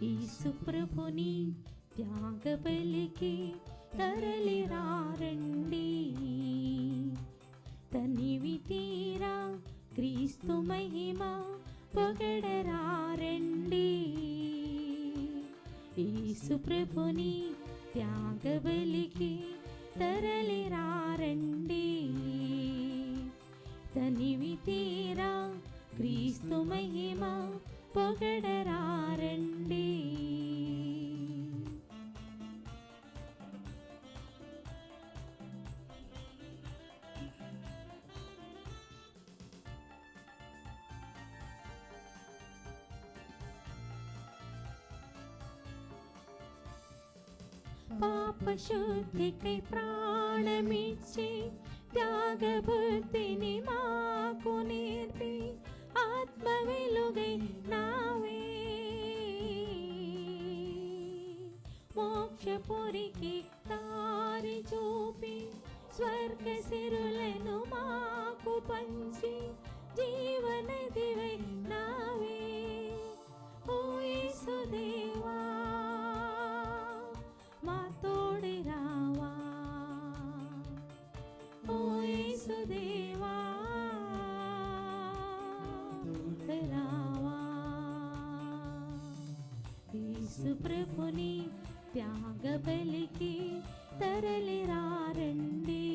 యేసుప్రభుని త్యాగబలికి తరలిరారండి. తనివి తీరా క్రీస్తు మహిమ పొగడరారండి. యేసుప్రభుని త్యాగబలికి తరలిరారండి. తనివి తీరా క్రీస్తు మహిమ పొగడరారండి. పాపశుద్ధికై ప్రాణమిచ్చి త్యాగబుద్ధిని మాకు నేర్పి ఆత్మ వెలుగై నావే మోక్షపురికి దారి చూపి స్వర్గ సిరులను మాకు పంచి జీవనదివై నావే. ఓ యేసుదేవా మా తోడి రావా. ఓ యేసుదేవా రావా. యేసుప్రభుని త్యాగబలికి తరలిరారండి.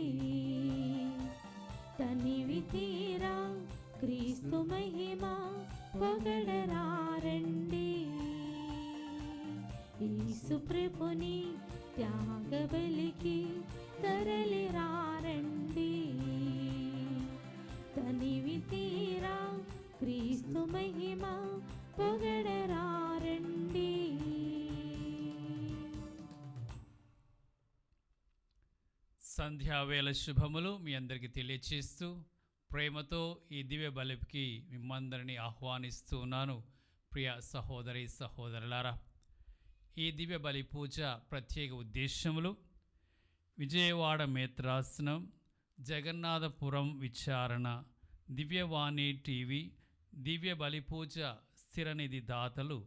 తనివి తీరా క్రీస్తు మహిమ పొగడరారండి. యేసుప్రభుని త్యాగబలికి తరలిరారండి. తనివి తీరా క్రీస్తు మహిమ పొగడరారండి. సంధ్యావేళ శుభములు మీ అందరికీ తెలియచేస్తూ ప్రేమతో ఈ దివ్య బలికి మిమ్మందరినీ ఆహ్వానిస్తూ ఉన్నాను. ప్రియ సహోదరి సహోదరులారా, ఈ దివ్య బలి పూజ ప్రత్యేక ఉద్దేశములు: విజయవాడ మేత్రాసనం, జగన్నాథపురం విచారణ, దివ్యవాణి టీవీ, దివ్య బలి పూజ స్థిరనిధి దాతలు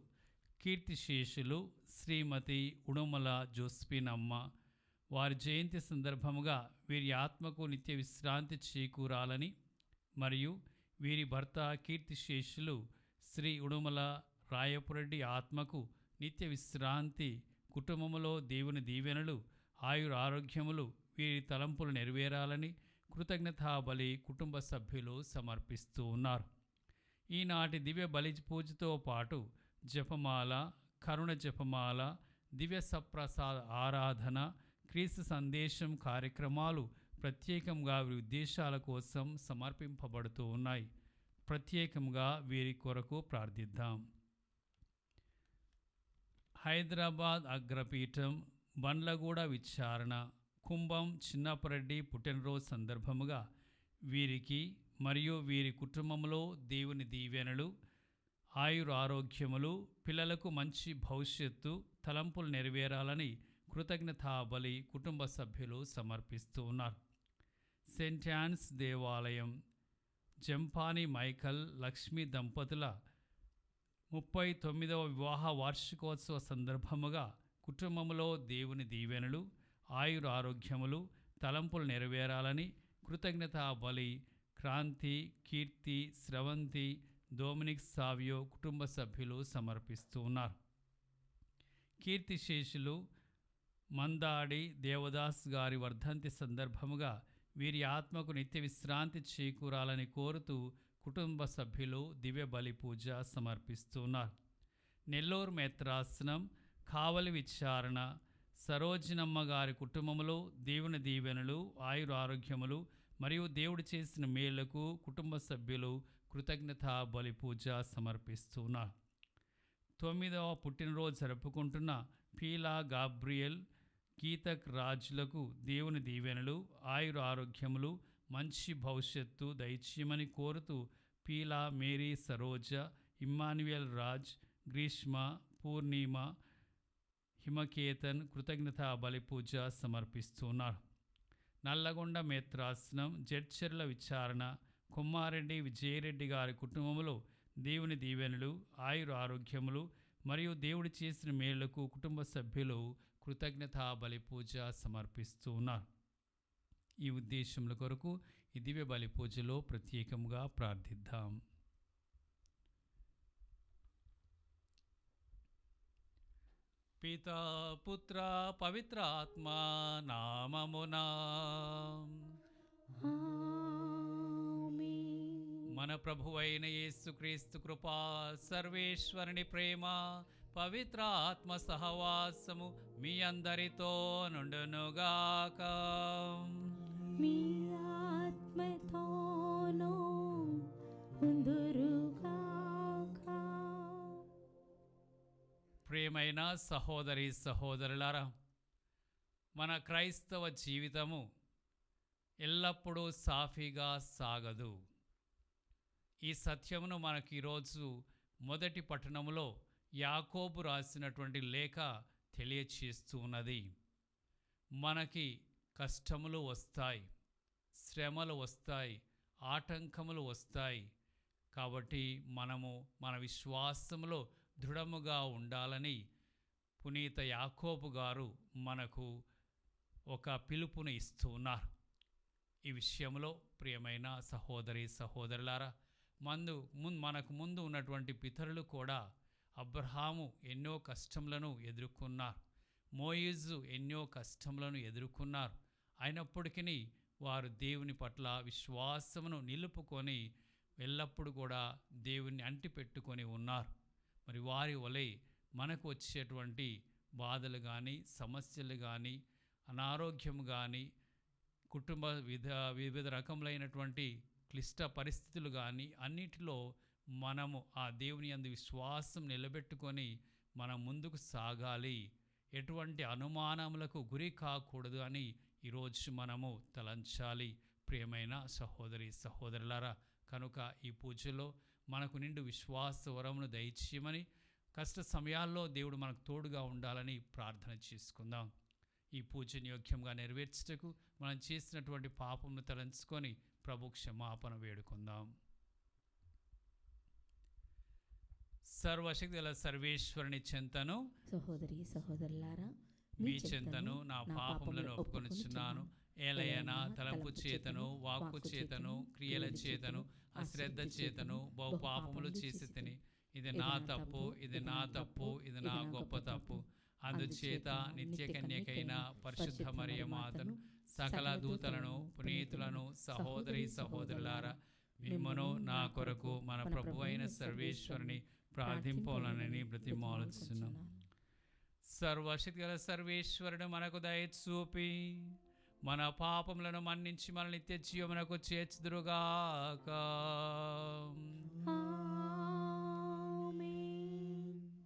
కీర్తిశేషులు శ్రీమతి ఉడుమల జోస్పినమ్మ. వారి జయంతి సందర్భముగా వీరి ఆత్మకు నిత్య విశ్రాంతి చేకూరాలని మరియు వీరి భర్త కీర్తిశేషులు శ్రీ ఉడుమల రాయపురెడ్డి ఆత్మకు నిత్య విశ్రాంతి, కుటుంబములో దేవుని దీవెనలు, ఆయుర ఆరోగ్యములు, వీరి తలంపులు నెరవేరాలని కృతజ్ఞతా బలి కుటుంబ సభ్యులు సమర్పిస్తూ ఉన్నారు. ఈనాటి దివ్య బలి పూజతో పాటు జపమాల, కరుణ జపమాల, దివ్య సప్రసాద ఆరాధన, క్రీస్తు సందేశం కార్యక్రమాలు ప్రత్యేకంగా వీరి ఉద్దేశాల కోసం సమర్పింపబడుతూ ఉన్నాయి. ప్రత్యేకంగా వీరి కొరకు ప్రార్థిద్దాం. హైదరాబాద్ అగ్రపీఠం బండ్లగూడ విచారణ కుంభం చిన్నపరెడ్డి పుట్టినరోజు సందర్భముగా వీరికి మరియు వీరి కుటుంబంలో దేవుని దీవెనలు, ఆయుర ఆరోగ్యములు, పిల్లలకు మంచి భవిష్యత్తు, తలంపులు నెరవేరాలని కృతజ్ఞతా బలి కుటుంబ సభ్యులు సమర్పిస్తూ ఉన్నారు. సెయింట్ యాన్స్ దేవాలయం జంపాని మైకల్ లక్ష్మీ దంపతుల 39వ వివాహ వార్షికోత్సవ సందర్భముగా కుటుంబంలో దేవుని దీవెనలు, ఆయుర ఆరోగ్యములు, తలంపులు నెరవేరాలని కృతజ్ఞతా బలి క్రాంతి, కీర్తి, స్రవంతి, డొమినిక్ సావియో కుటుంబ సభ్యులు సమర్పిస్తూ ఉన్నారు. కీర్తిశేషులు మందాడి దేవదాస్ గారి వర్ధంతి సందర్భముగా వీరి ఆత్మకు నిత్య విశ్రాంతి చేకూరాలని కోరుతూ కుటుంబ సభ్యులు దివ్య బలి పూజ సమర్పిస్తున్నారు. నెల్లూరు మేత్రాసనం కావలి విచారణ సరోజినమ్మ గారి కుటుంబంలో దేవుని దీవెనలు, ఆయుర ఆరోగ్యములు మరియు దేవుడు చేసిన మేళ్లకు కుటుంబ సభ్యులు కృతజ్ఞతా బలి పూజ సమర్పిస్తున్నారు. 9వ పుట్టినరోజు జరుపుకుంటున్న పీలా గాబ్రియల్, గీతక్ రాజులకు దేవుని దీవెనలు, ఆయుర ఆరోగ్యములు, మంచి భవిష్యత్తు దయచేయమని కోరుతూ పీలా మేరీ సరోజ, ఇమ్మాన్యుయల్ రాజ్, గ్రీష్మ, పూర్ణిమ, హిమకేతన్ కృతజ్ఞతా బలి పూజ సమర్పిస్తున్నారు. నల్లగొండ మేత్రాసనం జడ్చర్ల విచారణ కొమ్మారెడ్డి విజయరెడ్డి గారి కుటుంబంలో దేవుని దీవెనలు, ఆయుర ఆరోగ్యములు మరియు దేవుడు చేసిన మేలులకు కుటుంబ సభ్యులు కృతజ్ఞతా బలి పూజ సమర్పిస్తూ ఉన్నారు. ఈ ఉద్దేశముల కొరకు ఈ దివ్య బలి పూజలో ప్రత్యేకంగా ప్రార్థిద్దాం. పితా పుత్ర పవిత్ర ఆత్మ నామమునా మన ప్రభువైన యేసుక్రీస్తు కృపా, సర్వేశ్వరుని ప్రేమ, పవిత్ర ఆత్మ సహవాసము మీ అందరితో నుండునుగాక. మీ ఆత్మతోనూ ఉందురుగాక. ప్రియమైన సహోదరి సహోదరులారా, మన క్రైస్తవ జీవితము ఎల్లప్పుడూ సాఫీగా సాగదు. ఈ సత్యమును మనకు ఈరోజు మొదటి పట్టణములో యాకోబు రాసినటువంటి లేఖ తెలియచేస్తూ ఉన్నది. మనకి కష్టములు వస్తాయి, శ్రమలు వస్తాయి, ఆటంకములు వస్తాయి. కాబట్టి మనము మన విశ్వాసములో దృఢముగా ఉండాలని పునీత యాకోబు గారు మనకు ఒక పిలుపును ఇస్తూ ఉన్నారు. ఈ విషయంలో ప్రియమైన సహోదరి సహోదరులారా, మనకు ముందు ఉన్నటువంటి పితరులు కూడా అబ్రహాము ఎన్నో కష్టములను ఎదుర్కొన్నారు, మోయిజు ఎన్నో కష్టములను ఎదుర్కొన్నారు. అయినప్పటికీ వారు దేవుని పట్ల విశ్వాసమును నిలుపుకొని ఎల్లప్పుడూ కూడా దేవుని అంటిపెట్టుకొని ఉన్నారు. మరి వారి వలె మనకు వచ్చేటువంటి బాధలు కానీ, సమస్యలు కానీ, అనారోగ్యం కానీ, కుటుంబ వివిధ రకములైనటువంటి క్లిష్ట పరిస్థితులు కానీ అన్నిటిలో మనము ఆ దేవుని యందు విశ్వాసం నిలబెట్టుకొని మనం ముందుకు సాగాలి. ఎటువంటి అనుమానములకు గురి కాకూడదు అని ఈరోజు మనము తలంచాలి. ప్రియమైన సహోదరి సహోదరులారా, కనుక ఈ పూజలో మనకు నిండు విశ్వాస వరమును దయచేయమని, కష్ట సమయాల్లో దేవుడు మనకు తోడుగా ఉండాలని ప్రార్థన చేసుకుందాం. ఈ పూజను యోగ్యంగా నెరవేర్చుటకు మనం చేసినటువంటి పాపమును తలంచుకొని ప్రభు క్షమాపణ వేడుకుందాం. సర్వశక్తి గల సర్వేశ్వరుని చెంతను సహోదరి సహోదరులారా, మీ చెంతను నా పాపములను ఒప్పుకొనుచున్నాను. ఏలయన తలంపు చేతను, వాక్కు చేతను, క్రియల చేతను, అశ్రద్ధ చేతను బహు పాపములు చేసి తిని. ఇది నా తప్పు, ఇది నా తప్పు, ఇది నా గొప్ప తప్పు. అందుచేత నిత్య కన్యకైన పరిశుద్ధ మరియ మాతను, సకల దూతలను, పునీతులను, సహోదరి సహోదరులారా, మిమ్మును నా కొరకు మన ప్రభువైన సర్వేశ్వరుని ప్రార్థింపాలని బ్రతిమాలుచున్నాం. సర్వశక్తి గల సర్వేశ్వరుడు మనకు దయ చూపి మన పాపములను మన్నించి మన నిత్య జీవమునకు చేర్చుదురుగాక.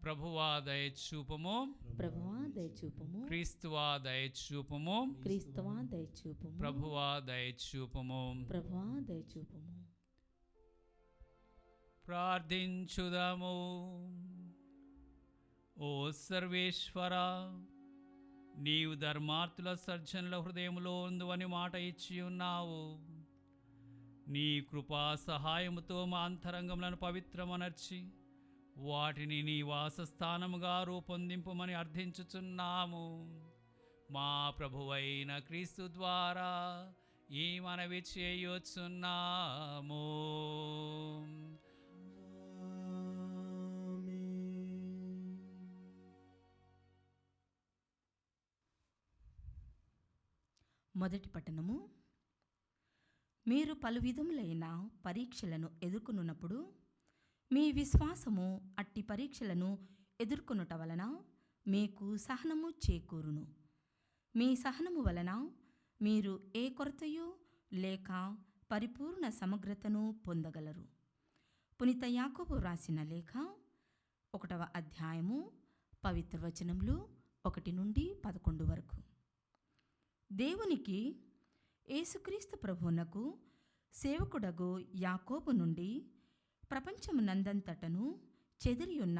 ప్రభువా దయ చూపము, ప్రభువా దయ చూపము, క్రీస్తువా దయ చూపము, క్రీస్తువా దయ చూపము, ప్రభువా దయ చూపము. ప్రభువా దయ చూపము. ప్రార్థించుదాము. ఓ సర్వేశ్వర, నీవు ధర్మార్థుల సర్జనుల హృదయములో ఉందని మాట ఇచ్చి ఉన్నావు. నీ కృపా సహాయముతో మా అంతరంగములను పవిత్రమనర్చి వాటిని నీ వాసస్థానముగా రూపొందింపుమని అర్థించుచున్నాము. మా ప్రభువైన క్రీస్తు ద్వారా ఈ మనవి చేయుచున్నాము. మొదటి పట్టణము. మీరు పలు విధములైన పరీక్షలను ఎదుర్కొనున్నప్పుడు మీ విశ్వాసము అట్టి పరీక్షలను ఎదుర్కొనుట వలన మీకు సహనము చేకూరును. మీ సహనము వలన మీరు ఏ కొరతయు లేక పరిపూర్ణ సమగ్రతను పొందగలరు. పునీత యాకోబు రాసిన లేఖ 1వ అధ్యాయము పవిత్ర వచనములు 1 నుండి 11 వరకు. దేవునికి యేసుక్రీస్తు ప్రభువునకు సేవకుడగు యాకోబు నుండి ప్రపంచమునందంతటను చెదిరియున్న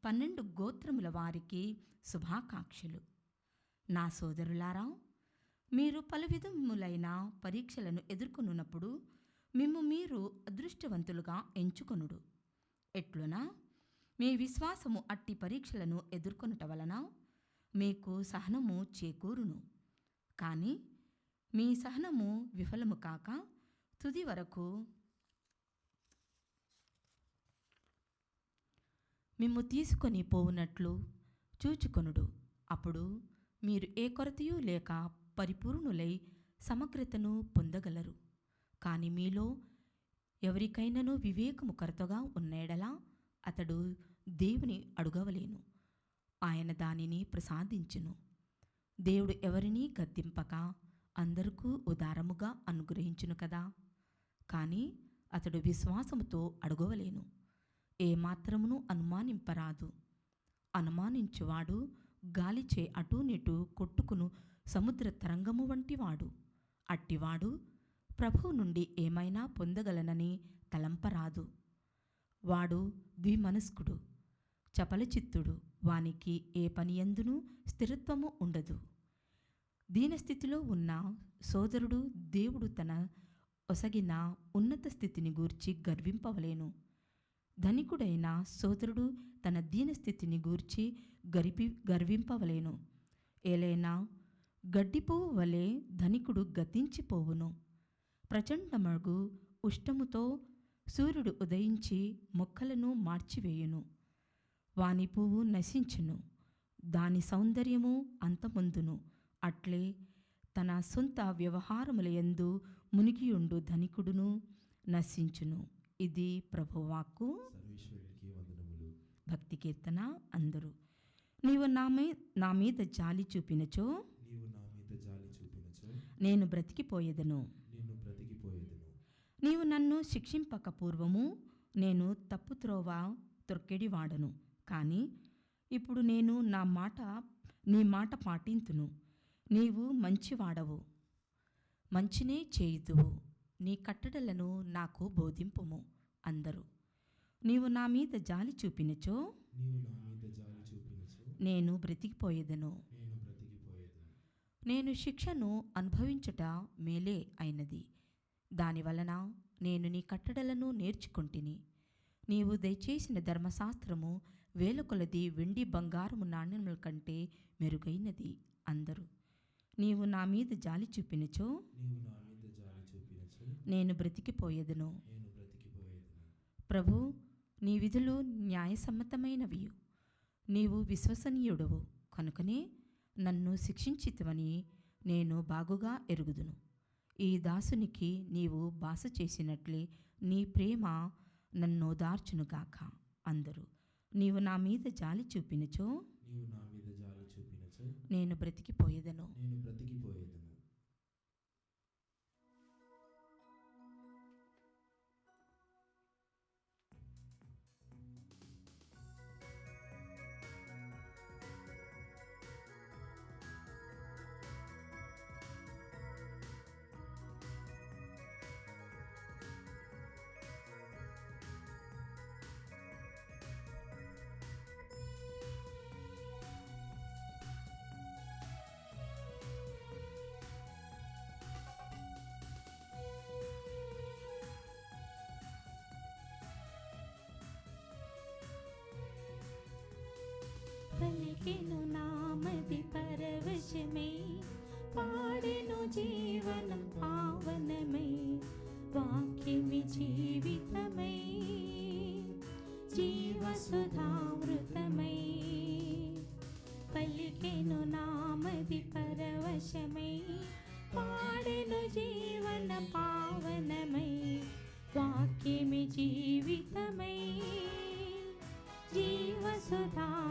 12 గోత్రముల వారికి శుభాకాంక్షలు. నా సోదరులారా, మీరు పలు విధములైన పరీక్షలను ఎదుర్కొనున్నప్పుడు మీరు అదృష్టవంతులుగా ఎంచుకొనుడు. ఎట్లునా, మీ విశ్వాసము అట్టి పరీక్షలను ఎదుర్కొనుట వలన మీకు సహనము చేకూరును. కానీ మీ సహనము విఫలము కాక తుది వరకు మిమ్ము తీసుకొని పోవునట్లు చూచుకొనుడు. అప్పుడు మీరు ఏ కొరతయు లేక పరిపూర్ణులై సమగ్రతను పొందగలరు. కానీ మీలో ఎవరికైనాను వివేకము కొరతగా ఉన్నేడలా అతడు దేవుని అడుగవలేను, ఆయన దానిని ప్రసాదించును. దేవుడు ఎవరినీ గద్దింపక అందరికీ ఉదారముగా అనుగ్రహించును కదా. కానీ అతడు విశ్వాసముతో అడుగవలేను, ఏమాత్రమును అనుమానింపరాదు. అనుమానించువాడు గాలిచే అటూనిటూ కొట్టుకును సముద్ర తరంగము వంటివాడు. అట్టివాడు ప్రభువు నుండి ఏమైనా పొందగలనని తలంపరాదు. వాడు ద్విమనస్కుడు, చపలచిత్తుడు, వానికి ఏ పనియందునూ స్థిరత్వము ఉండదు. దీనస్థితిలో ఉన్న సోదరుడు దేవుడు తన ఒసగిన ఉన్నత స్థితిని గూర్చి గర్వింపవలేను. ధనికుడైన సోదరుడు తన దీనస్థితిని గూర్చి గర్వింపవలేను. ఏలైనా గడ్డిపువ్వు వలె ధనికుడు గతించిపోవును. ప్రచండమగు ఉష్ణముతో సూర్యుడు ఉదయించి మొక్కలను మార్చివేయును. వాని పువ్వు నశించును, దాని సౌందర్యము అంతమొందును. అట్లే తన సొంత వ్యవహారములయందు మునిగియుండు ధనికుడును నశించును. ఇది ప్రభువాక్కు. భక్తి కీర్తన. అందరూ నీవు నా మీద జాలి చూపినచో నేను బ్రతికిపోయేదను. నీవు నన్ను శిక్షింపక పూర్వము నేను తప్పుత్రోవ త్రొక్కెడివాడను. కానీ ఇప్పుడు నేను నీ మాట పాటింతును. నీవు మంచివాడవు, మంచినే చేయుదువు. నీ కట్టడలను నాకు బోధింపుము. అందరూ నీవు నా మీద జాలి చూపినచో నేను బ్రతికిపోయేదను. నేను శిక్షను అనుభవించుట మేలే అయినది. దానివలన నేను నీ కట్టడలను నేర్చుకొంటిని. నీవు దయచేసిన ధర్మశాస్త్రము వేల కొలది వెండి బంగారము నాణ్యముల కంటే మెరుగైనది. అందరూ నీవు నా మీద జాలి చూపినచో నేను బ్రతికిపోయేదను. ప్రభు, నీ విధులు న్యాయసమ్మతమైనవి, నీవు విశ్వసనీయుడవు కనుకనే నన్ను శిక్షించితివని నేను బాగుగా ఎరుగుదును. ఈ దాసునికి నీవు బాస చేసినట్లే నీ ప్రేమ నన్ను దార్చునుగాక. అందరూ నీవు నా మీద జాలి చూపినచో నేను బ్రతికిపోయేదను. పలికెను నామది పరవశమై, పాడెను జీవనం పావనమై, వాక్యమి జీవితమై, జీవసుధామృతమై. పలికెను నామది పరవశమై, పాడెను జీవన పావనమై, వాక్యమి జీవితమై, జీవసుధామృతమై.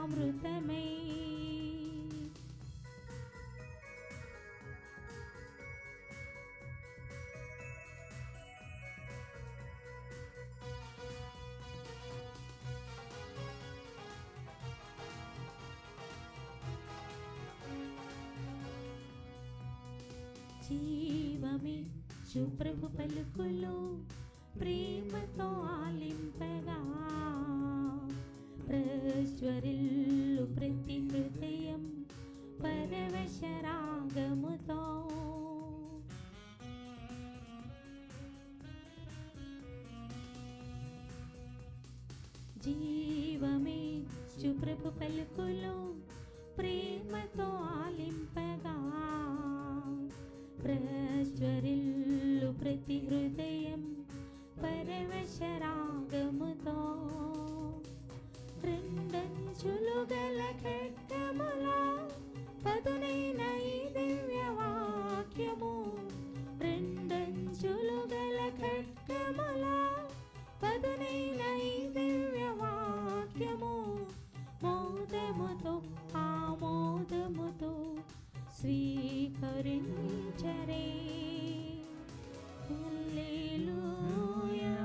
జీవమిచ్చు ప్రభు పలుకులు ప్రేమతో ఆలింపగా, ప్రజ్వరిల్లు ప్రతి హృదయం పరవశ రాగముతో. జీవమే యేసు ప్రభు పలుకులు ప్రేమతో ఆలింపగా ప్రజ్వరిల్లు ప్రతి హృదయం పరవశరాగముతో రెండంచులు గల ఖడ్గముల పదునైన ఈ దివ్య వాక్యము రెండంచులు గల ఖడ్గముల పదునైన ఈ దివ్య వాక్యము మోదముతో ఆమోదముతో స్వీకరించరే. హల్లెలూయా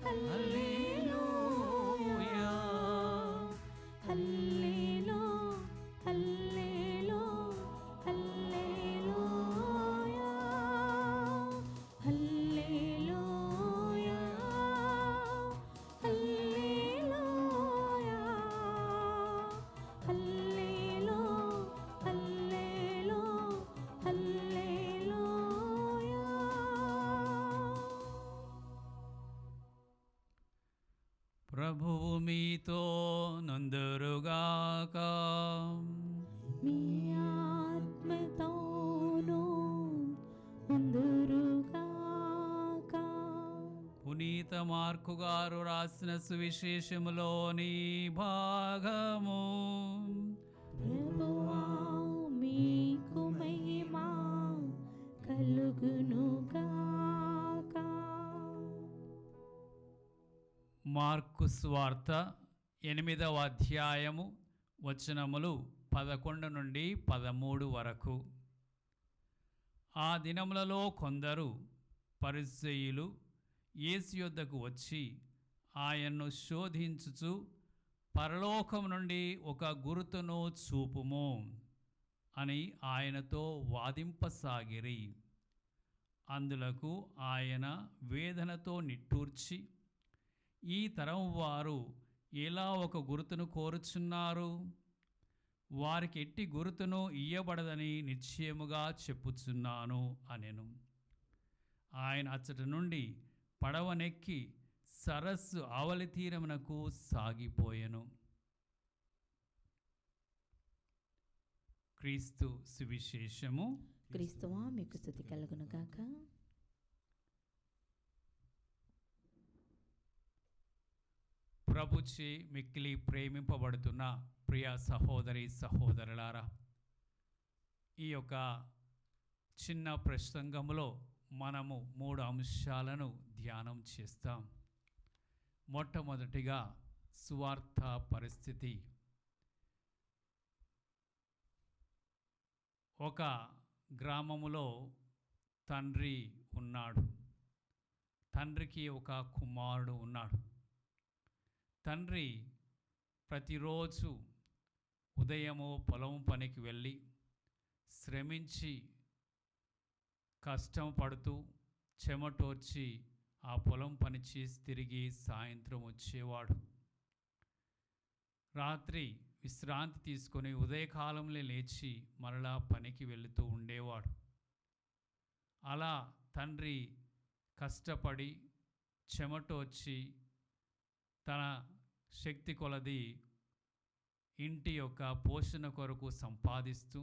హల్లెలూయా హల్లెలూయా హల్లెలూయా హల్లెలూయా హల్లెలూయా హల్లెలూయా హల్లెలూయా. ప్రభువు మీతో నందురుగాక. మీ ఆత్మతోనూ ఉందురుగాక. పునీత మార్కు గారు రాసిన సువిశేషములోని భాగము. ప్రభువా మీకు మహిమ కలుగునుగాక. మార్కు స్వార్త 8వ అధ్యాయము వచనములు 11 నుండి 13 వరకు. ఆ దినములలో కొందరు పరిసయ్యులు యేసు యొద్దకు వచ్చి ఆయన్ను శోధించుచు పరలోకం నుండి ఒక గురుతును చూపుము అని ఆయనతో వాదింపసాగిరి. అందులకు ఆయన వేదనతో నిట్టూర్చి, ఈ తరం వారు ఎలా ఒక గురుతును కోరుచున్నారు? వారికి ఎట్టి గురుతును ఇయ్యబడదని నిశ్చయముగా చెప్పుచున్నాను అనెను. ఆయన అచ్చటి నుండి పడవనెక్కి సరస్సు ఆవలి తీరమునకు సాగిపోయెను. క్రీస్తు సువిశేషము. క్రీస్తువా మీకు స్తుతి కలుగునుగాక. ప్రభుచే మిక్కిలి ప్రేమింపబడుతున్న ప్రియ సహోదరి సహోదరులారా, ఈ యొక్క చిన్న ప్రసంగంలో మనము 3 అంశాలను ధ్యానం చేస్తాం. మొట్టమొదటిగా సువార్త పరిస్థితి. ఒక గ్రామములో తండ్రి ఉన్నాడు. తండ్రికి ఒక కుమారుడు ఉన్నాడు. తండ్రి ప్రతిరోజు ఉదయము పొలం పనికి వెళ్ళి శ్రమించి కష్టం పడుతూ చెమటోర్చి ఆ పొలం పని చేసి తిరిగి సాయంత్రం వచ్చేవాడు. రాత్రి విశ్రాంతి తీసుకొని ఉదయకాలంలో లేచి మరలా పనికి వెళుతూ ఉండేవాడు. అలా తండ్రి కష్టపడి చెమటోర్చి తన శక్తి కొలది ఇంటి యొక్క పోషణ కొరకు సంపాదిస్తూ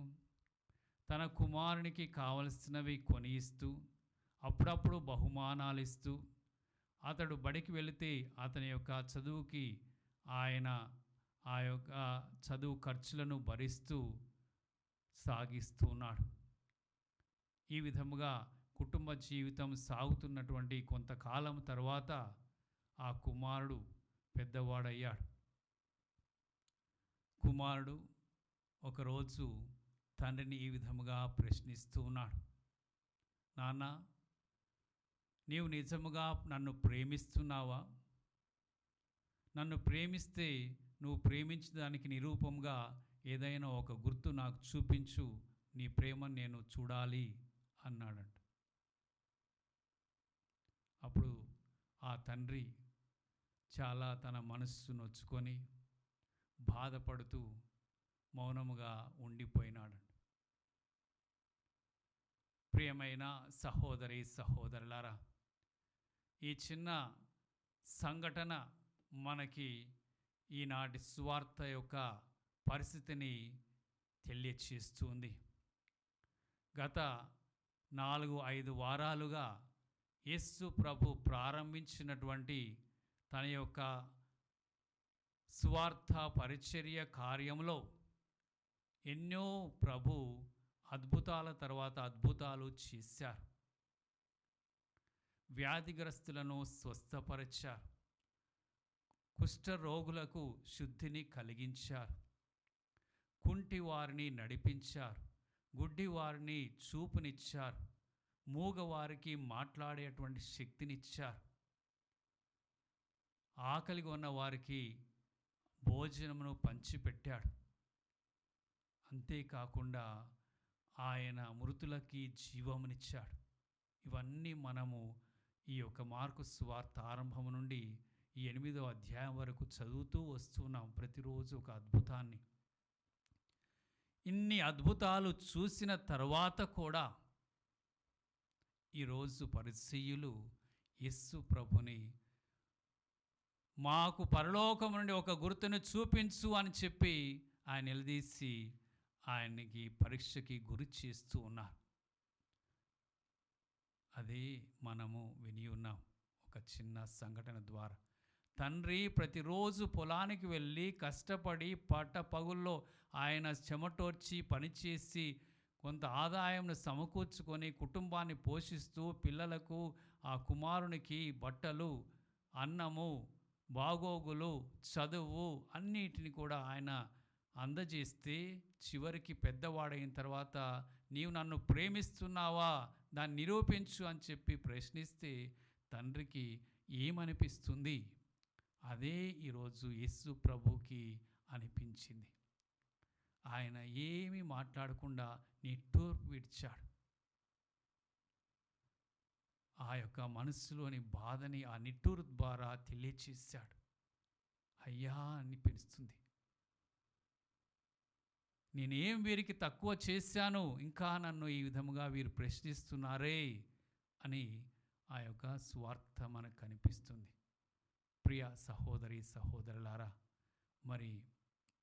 తన కుమారునికి కావలసినవి కొనియిస్తూ అప్పుడప్పుడు బహుమానాలు ఇస్తూ అతడు బడికి వెళితే అతని యొక్క చదువుకి ఆయన ఆ యొక్క చదువు ఖర్చులను భరిస్తూ సాగిస్తున్నాడు. ఈ విధముగా కుటుంబ జీవితం సాగుతున్నటువంటి కొంతకాలం తర్వాత ఆ కుమారుడు పెద్దవాడయ్యాడు. కుమారుడు ఒకరోజు తండ్రిని ఈ విధముగా ప్రశ్నిస్తూ ఉన్నాడు. నాన్న, నీవు నిజముగా నన్ను ప్రేమిస్తున్నావా? నన్ను ప్రేమిస్తే నువ్వు ప్రేమించిన దానికి నిరూపంగా ఏదైనా ఒక గుర్తు నాకు చూపించు, నీ ప్రేమను నేను చూడాలి అన్నాడంట. అప్పుడు ఆ తండ్రి చాలా తన మనస్సు నొచ్చుకొని బాధపడుతూ మౌనముగా ఉండిపోయినాడు. ప్రియమైన సహోదరి సహోదరులారా, ఈ చిన్న సంఘటన మనకి ఈనాటి సువార్త యొక్క పరిస్థితిని తెలియచేస్తుంది. గత 4-5 వారాలుగా యేసు ప్రభు ప్రారంభించినటువంటి తన యొక్క సువార్త పరిచర్య కార్యంలో ఎన్నో ప్రభు అద్భుతాల తర్వాత అద్భుతాలు చేశారు. వ్యాధిగ్రస్తులను స్వస్థపరిచారు. కుష్ఠరోగులకు శుద్ధిని కలిగించారు. కుంటి వారిని నడిపించారు. గుడ్డి వారిని చూపునిచ్చారు. మూగవారికి మాట్లాడేటువంటి శక్తినిచ్చారు. ఆకలిగా ఉన్న వారికి భోజనమును పంచిపెట్టాడు. అంతేకాకుండా ఆయన మృతులకి జీవమునిచ్చాడు. ఇవన్నీ మనము ఈ యొక్క మార్కు సువార్త ఆరంభం నుండి ఈ 8వ అధ్యాయం వరకు చదువుతూ వస్తున్నాం. ప్రతిరోజు ఒక అద్భుతాన్ని. ఇన్ని అద్భుతాలు చూసిన తర్వాత కూడా ఈరోజు పరిసయ్యులు యేసు ప్రభుని మాకు పరలోకం నుండి ఒక గుర్తును చూపించు అని చెప్పి ఆయన నిలదీసి ఆయనకి పరీక్షకి గురి చేస్తూ ఉన్నారు. అదే మనము విని ఉన్నాం ఒక చిన్న సంఘటన ద్వారా. తండ్రి ప్రతిరోజు పొలానికి వెళ్ళి కష్టపడి పగల్లో ఆయన చెమటోర్చి పనిచేసి కొంత ఆదాయంను సమకూర్చుకొని కుటుంబాన్ని పోషిస్తూ పిల్లలకు ఆ కుమారునికి బట్టలు, అన్నము, బాగోగులు, చదువు అన్నిటిని కూడా ఆయన అందజేస్తే చివరికి పెద్దవాడైన తర్వాత నీవు నన్ను ప్రేమిస్తున్నావా, దాన్ని నిరూపించు అని చెప్పి ప్రశ్నిస్తే తండ్రికి ఏమనిపిస్తుంది? అదే ఈరోజు యేసు ప్రభుకి అనిపించింది. ఆయన ఏమీ మాట్లాడకుండా నిట్టూర్పు విడిచాడు. ఆ యొక్క మనసులోని బాధని ఆ నిట్టూరు ద్వారా తెలియచేశాడు. అయ్యా అని పిలుస్తుంది. నేనేం వీరికి తక్కువ చేశాను, ఇంకా నన్ను ఈ విధముగా వీరు ప్రశ్నిస్తున్నారే అని ఆ యొక్క స్వార్థ మనకు కనిపిస్తుంది. ప్రియ సహోదరి సహోదరులారా, మరి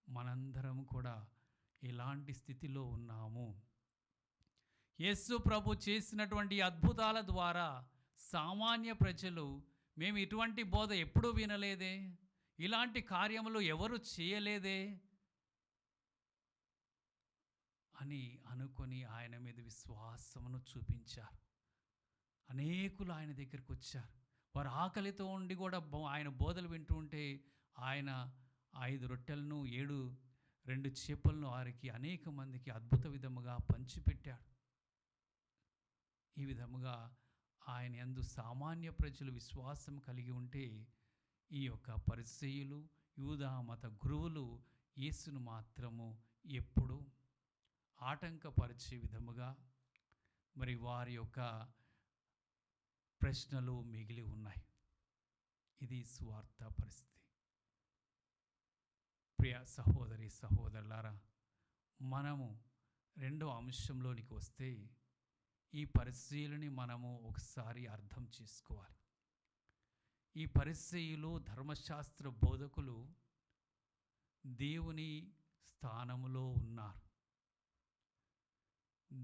మనందరం కూడా ఎలాంటి స్థితిలో ఉన్నాము? యేసు ప్రభు చేసినటువంటి అద్భుతాల ద్వారా సామాన్య ప్రజలు మేము ఇటువంటి బోధ ఎప్పుడూ వినలేదే, ఇలాంటి కార్యములు ఎవరు చేయలేదే అని అనుకొని ఆయన మీద విశ్వాసమును చూపించారు. అనేకులు ఆయన దగ్గరికి వచ్చారు. వారు ఆకలితో ఉండి కూడా ఆయన బోధలు వింటూ ఉంటే ఆయన 5 రొట్టెలను 2 చేపలను వారికి అనేక మందికి అద్భుత విధముగా పంచిపెట్టాడు. ఈ విధముగా ఆయన యందు సామాన్య ప్రజలు విశ్వాసం కలిగి ఉంటే ఈ యొక్క పరిసయ్యులు, యూదా మత గురువులు యేసును మాత్రము ఎప్పుడు ఆటంకపరిచే విధముగా మరి వారి యొక్క ప్రశ్నలు మిగిలి ఉన్నాయి. ఇది సువార్త పరిస్థితి. ప్రియ సహోదరి సహోదరులారా, మనము 2వ అంశంలోనికి వస్తే ఈ పరిసయ్యులని మనము ఒకసారి అర్థం చేసుకోవాలి. ఈ పరిసయ్యులు ధర్మశాస్త్ర బోధకులు దేవుని స్థానములో ఉన్నారు.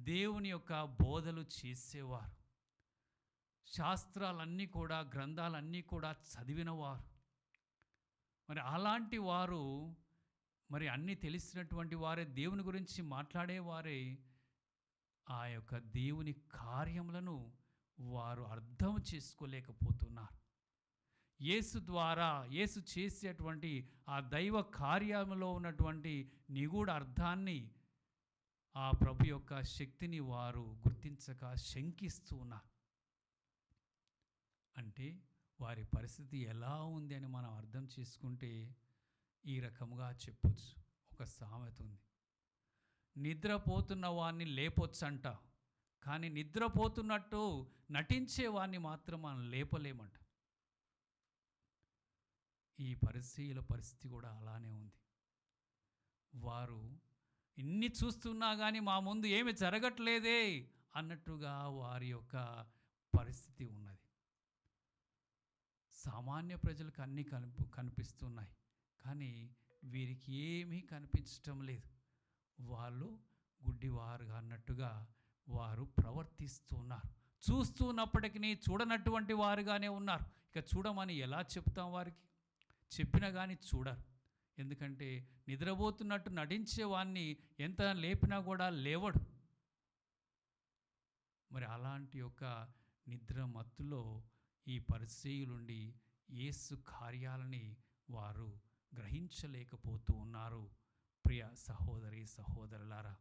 దేవుని యొక్క బోధలు చేసేవారు. శాస్త్రాలన్నీ కూడా, గ్రంథాలన్నీ కూడా చదివినవారు. మరి అలాంటి వారు, మరి అన్నీ తెలిసినటువంటి వారే, దేవుని గురించి మాట్లాడేవారే ఆ యొక్క దేవుని కార్యములను వారు అర్థం చేసుకోలేకపోతున్నారు. యేసు ద్వారా, యేసు చేసేటువంటి ఆ దైవ కార్యములో ఉన్నటువంటి నిగూఢ అర్థాన్ని, ఆ ప్రభు యొక్క శక్తిని వారు గుర్తించక శంకిస్తూ ఉన్నారు. అంటే వారి పరిస్థితి ఎలా ఉంది అని మనం అర్థం చేసుకుంటే ఈ రకముగా చెప్పొచ్చు. ఒక సామెత ఉంది, నిద్రపోతున్న వాడిని లేపొచ్చంట, కానీ నిద్రపోతున్నట్టు నటించేవాడిని మాత్రం మనం లేపలేమంట. ఈ పరిస్థితుల పరిస్థితి కూడా అలానే ఉంది. వారు ఇన్ని చూస్తున్నా కానీ మా ముందు ఏమి జరగట్లేదే అన్నట్టుగా వారి యొక్క పరిస్థితి ఉన్నది. సామాన్య ప్రజలకు అన్నీ కనిపిస్తున్నాయి, కానీ వీరికి ఏమీ కనిపించటం లేదు. వాళ్ళు గుడ్డివారుగా అన్నట్టుగా వారు ప్రవర్తిస్తూ ఉన్నారు. చూస్తున్నప్పటికీ చూడనటువంటి వారుగానే ఉన్నారు. ఇక చూడమని ఎలా చెప్తాం వారికి? చెప్పినా కానీ చూడరు. ఎందుకంటే నిద్రపోతున్నట్టు నటించేవాడిని ఎంత లేపినా కూడా లేవడు. మరి అలాంటి యొక్క నిద్ర మత్తులో ఈ పరిసయ్యులుండి యేసు కార్యాలని వారు గ్రహించలేకపోతూ ఉన్నారు. ప్రియ సహోదరి సహోదరులారా,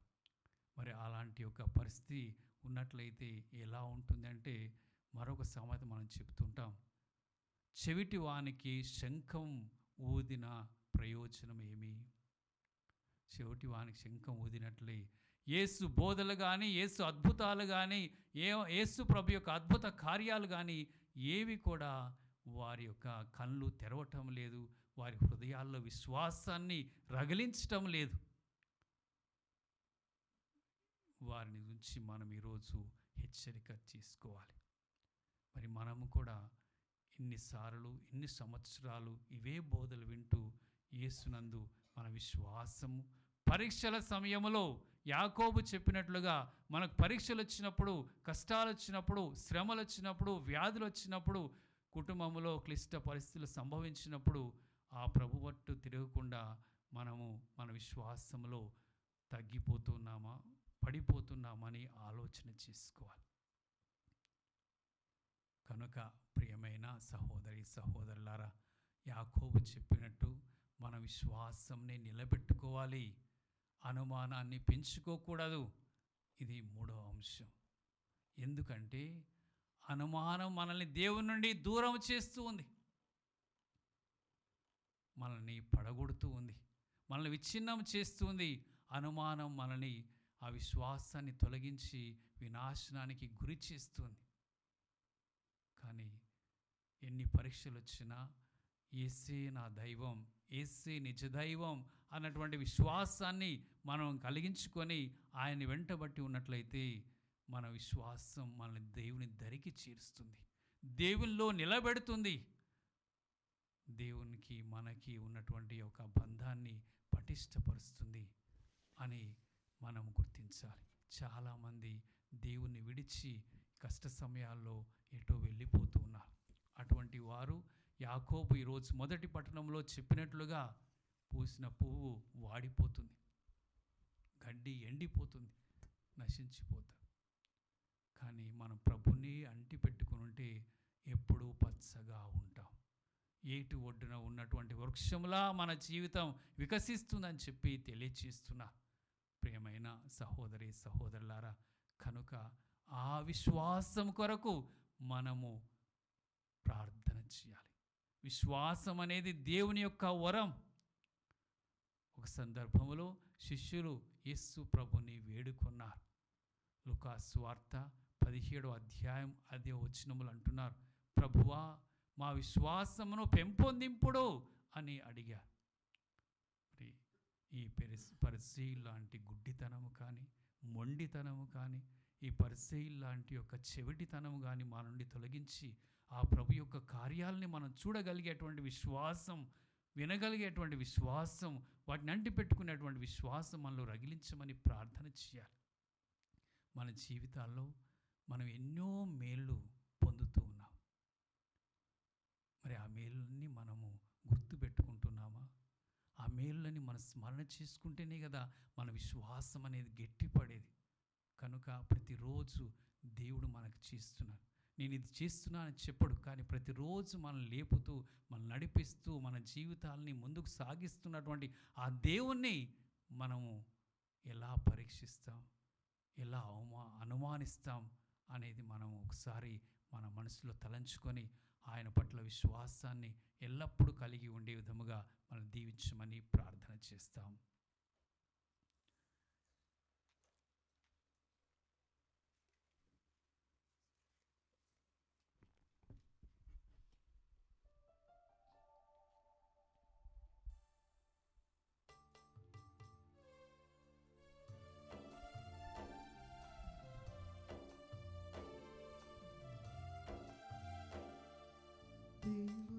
మరి అలాంటి యొక్క పరిస్థితి ఉన్నట్లయితే ఎలా ఉంటుందంటే, మరొక సామెత మనం చెప్తుంటాం, చెవిటి వానికి శంఖం ఊదిన ప్రయోజనం ఏమి? చెవిటి వానికి శంఖం ఊదినట్లే యేసు బోధలు కానీ, యేసు అద్భుతాలు కానీ, యేసు ప్రభు యొక్క అద్భుత కార్యాలు కానీ ఏవి కూడా వారి యొక్క కళ్ళు తెరవటం లేదు. వారి హృదయాల్లో విశ్వాసాన్ని రగిలించటం లేదు. వారిని గురించి మనం ఈరోజు హెచ్చరిక చేసుకోవాలి. మరి మనము కూడా ఇన్నిసార్లు ఇన్ని సంవత్సరాలు ఇవే బోధలు వింటూ యేసునందు మన విశ్వాసము పరీక్షల సమయంలో యాకోబు చెప్పినట్లుగా మనకు పరీక్షలు వచ్చినప్పుడు, కష్టాలు వచ్చినప్పుడు, శ్రమలు వచ్చినప్పుడు, వ్యాధులు వచ్చినప్పుడు, కుటుంబంలో క్లిష్ట పరిస్థితులు సంభవించినప్పుడు ఆ ప్రభు పట్టు తిరగకుండా మనము మన విశ్వాసంలో తగ్గిపోతున్నామా, పడిపోతున్నామని ఆలోచన చేసుకోవాలి. కనుక ప్రియమైన సహోదరి సహోదరులారా, యాకోబు చెప్పినట్టు మన విశ్వాసంని నిలబెట్టుకోవాలి. అనుమానాన్ని పెంచుకోకూడదు. ఇది 3వ అంశం. ఎందుకంటే అనుమానం మనల్ని దేవుని నుండి దూరం చేస్తూ ఉంది, మనల్ని పడగొడుతూ ఉంది, మనల్ని విచ్ఛిన్నం చేస్తూ ఉంది. అనుమానం మనల్ని ఆ విశ్వాసాన్ని తొలగించి వినాశనానికి గురి చేస్తుంది. కానీ ఎన్ని పరీక్షలు వచ్చినా యేసే నా దైవం, యేసే నిజ దైవం అన్నటువంటి విశ్వాసాన్ని మనం కలిగించుకొని ఆయన్ని వెంటబట్టి ఉన్నట్లయితే మన విశ్వాసం మనల్ని దేవుని దరికి చేరుస్తుంది, దేవునిలో నిలబెడుతుంది. దేవునికి మనకి ఉన్నటువంటి ఒక బంధాన్ని పటిష్టపరుస్తుంది అని మనం గుర్తించాలి. చాలామంది దేవుణ్ణి విడిచి కష్ట సమయాల్లో ఎటో వెళ్ళిపోతూ ఉన్నారు. అటువంటి వారు యాకోబు ఈరోజు మొదటి పట్టణంలో చెప్పినట్లుగా పూసిన పువ్వు వాడిపోతుంది, గడ్డి ఎండిపోతుంది, నశించిపోతారు. కానీ మనం ప్రభుని అంటి పెట్టుకుని ఉంటే ఎప్పుడూ పచ్చగా ఉంటాం. ఏటి ఒడ్డున ఉన్నటువంటి వృక్షంలా మన జీవితం వికసిస్తుందని చెప్పి తెలియచేస్తున్నా ప్రియమైన సహోదరి సహోదరులారా. కనుక ఆ విశ్వాసం కొరకు మనము ప్రార్థన చేయాలి. విశ్వాసం అనేది దేవుని యొక్క వరం. ఒక సందర్భంలో శిష్యులు యేసు ప్రభుని వేడుకున్నారు. లూకాసు సువార్త 17వ అధ్యాయం 5వ వచనములు అంటున్నారు, ప్రభువా మా విశ్వాసమును పెంపొందింపుడు అని అడిగారు. మరి ఈ పరిసయ్యుల లాంటి గుడ్డితనము కానీ, మొండితనము కానీ, ఈ పరిసయ్యుల లాంటి యొక్క చెవిటితనము కానీ మా నుండి తొలగించి ఆ ప్రభు యొక్క కార్యాలని మనం చూడగలిగేటువంటి విశ్వాసం, వినగలిగేటువంటి విశ్వాసం, వాటిని అంటిపెట్టుకునేటువంటి విశ్వాసం మనలో రగిలించమని ప్రార్థన చేయాలి. మన జీవితాల్లో మనం ఎన్నో మేళ్ళు పొందుతూ ఉన్నాం. మరి ఆ మేళ్ళని మనము గుర్తుపెట్టుకుంటున్నామా? ఆ మేళ్ళని మనం స్మరణ చేసుకుంటేనే కదా మన విశ్వాసం అనేది గట్టిపడేది. కనుక ప్రతిరోజు దేవుడు మనకు చేస్తున్నాడు. నేను ఇది చేస్తున్నానని చెప్పడు, కానీ ప్రతిరోజు మనం లేపుతూ, మనం నడిపిస్తూ, మన జీవితాలని ముందుకు సాగిస్తున్నటువంటి ఆ దేవుణ్ణి మనము ఎలా పరీక్షిస్తాం, ఎలా అనుమానిస్తాం అనేది మనం ఒకసారి మన మనసులో తలంచుకొని ఆయన పట్ల విశ్వాసాన్ని ఎల్లప్పుడూ కలిగి ఉండే విధముగా మనం దీవించమని ప్రార్థన చేస్తాం.